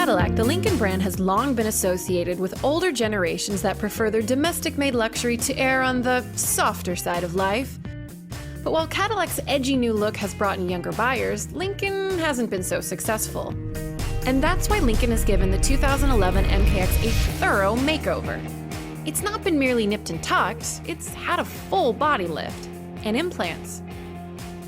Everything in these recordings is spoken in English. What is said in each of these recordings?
Cadillac, the Lincoln brand has long been associated with older generations that prefer their domestic-made luxury to err on the softer side of life. But while Cadillac's edgy new look has brought in younger buyers, Lincoln hasn't been so successful. And that's why Lincoln has given the 2011 MKX a thorough makeover. It's not been merely nipped and tucked, it's had a full body lift and implants.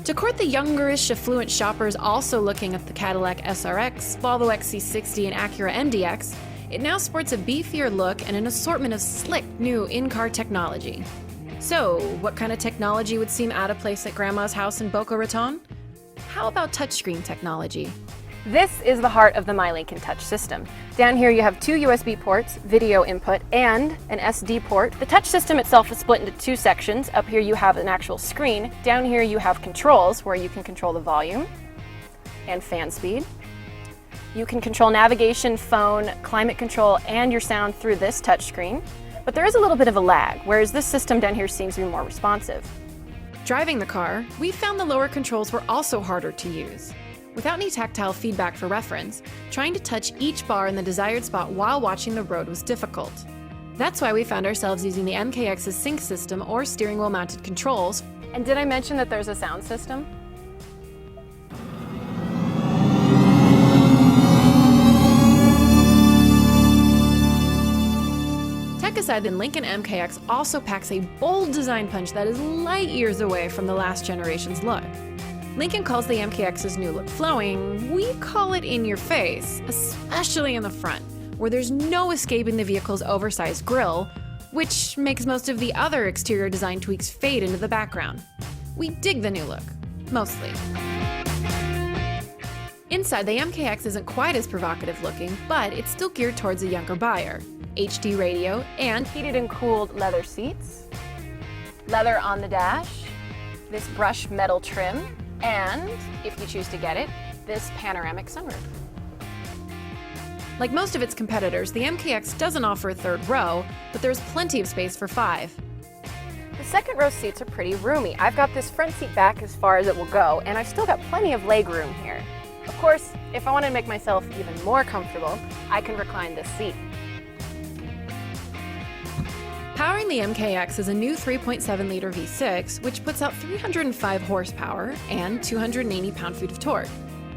To court the youngerish, affluent shoppers also looking at the Cadillac SRX, Volvo XC60, and Acura MDX, it now sports a beefier look and an assortment of slick, new in-car technology. So, what kind of technology would seem out of place at Grandma's house in Boca Raton? How about touchscreen technology? This is the heart of the MyLincoln Touch system. Down here you have two USB ports, video input, and an SD port. The touch system itself is split into two sections. Up here you have an actual screen. Down here you have controls where you can control the volume and fan speed. You can control navigation, phone, climate control, and your sound through this touch screen. But there is a little bit of a lag, whereas this system down here seems to be more responsive. Driving the car, we found the lower controls were also harder to use. Without any tactile feedback for reference, trying to touch each bar in the desired spot while watching the road was difficult. That's why we found ourselves using the MKX's sync system or steering wheel mounted controls. And did I mention that there's a sound system? Tech aside, the Lincoln MKX also packs a bold design punch that is light years away from the last generation's look. Lincoln calls the MKX's new look flowing, we call it in your face, especially in the front, where there's no escaping the vehicle's oversized grille, which makes most of the other exterior design tweaks fade into the background. We dig the new look, mostly. Inside, the MKX isn't quite as provocative looking, but it's still geared towards a younger buyer. HD radio and heated and cooled leather seats, leather on the dash, this brushed metal trim, and, if you choose to get it, this panoramic sunroof. Like most of its competitors, the MKX doesn't offer a third row, but there's plenty of space for 5. The second row seats are pretty roomy. I've got this front seat back as far as it will go, and I've still got plenty of leg room here. Of course, if I want to make myself even more comfortable, I can recline this seat. Powering the MKX is a new 3.7-liter V6, which puts out 305 horsepower and 280 pound-feet of torque.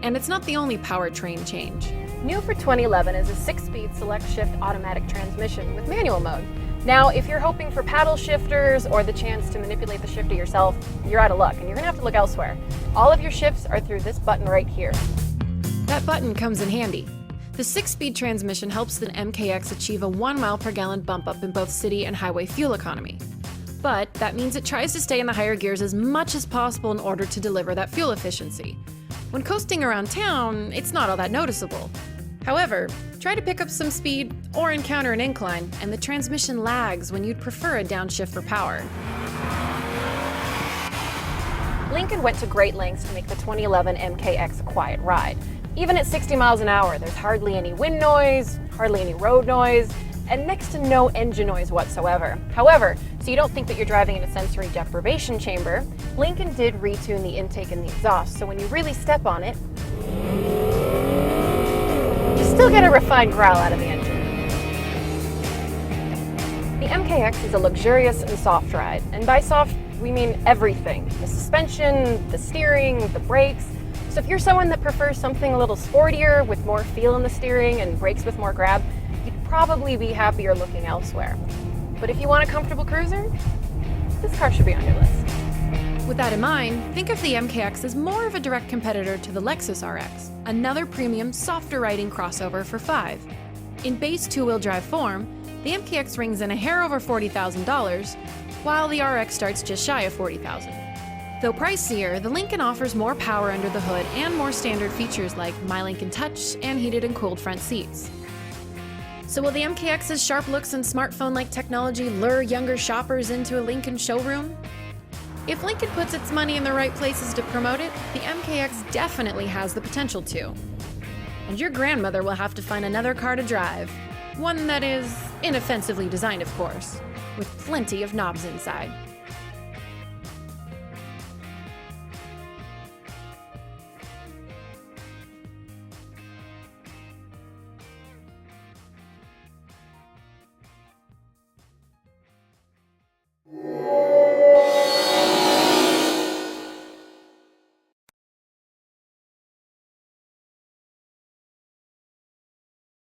And it's not the only powertrain change. New for 2011 is a 6-speed select-shift automatic transmission with manual mode. Now, if you're hoping for paddle shifters or the chance to manipulate the shifter yourself, you're out of luck, and you're gonna have to look elsewhere. All of your shifts are through this button right here. That button comes in handy. The 6-speed transmission helps the MKX achieve a 1 mile per gallon bump up in both city and highway fuel economy. But that means it tries to stay in the higher gears as much as possible in order to deliver that fuel efficiency. When coasting around town, it's not all that noticeable. However, try to pick up some speed or encounter an incline, and the transmission lags when you'd prefer a downshift for power. Lincoln went to great lengths to make the 2011 MKX a quiet ride. Even at 60 miles an hour, there's hardly any wind noise, hardly any road noise, and next to no engine noise whatsoever. However, so you don't think that you're driving in a sensory deprivation chamber, Lincoln did retune the intake and the exhaust, so when you really step on it, you still get a refined growl out of the engine. The MKX is a luxurious and soft ride, and by soft, we mean everything. The suspension, the steering, the brakes. So if you're someone that prefers something a little sportier with more feel in the steering and brakes with more grab, you'd probably be happier looking elsewhere. But if you want a comfortable cruiser, this car should be on your list. With that in mind, think of the MKX as more of a direct competitor to the Lexus RX, another premium, softer riding crossover for 5. In base 2-wheel drive form, the MKX rings in a hair over $40,000, while the RX starts just shy of $40,000. Though pricier, the Lincoln offers more power under the hood and more standard features like MyLincoln Touch and heated and cooled front seats. So will the MKX's sharp looks and smartphone-like technology lure younger shoppers into a Lincoln showroom? If Lincoln puts its money in the right places to promote it, the MKX definitely has the potential to. And your grandmother will have to find another car to drive. One that is inoffensively designed, of course, with plenty of knobs inside.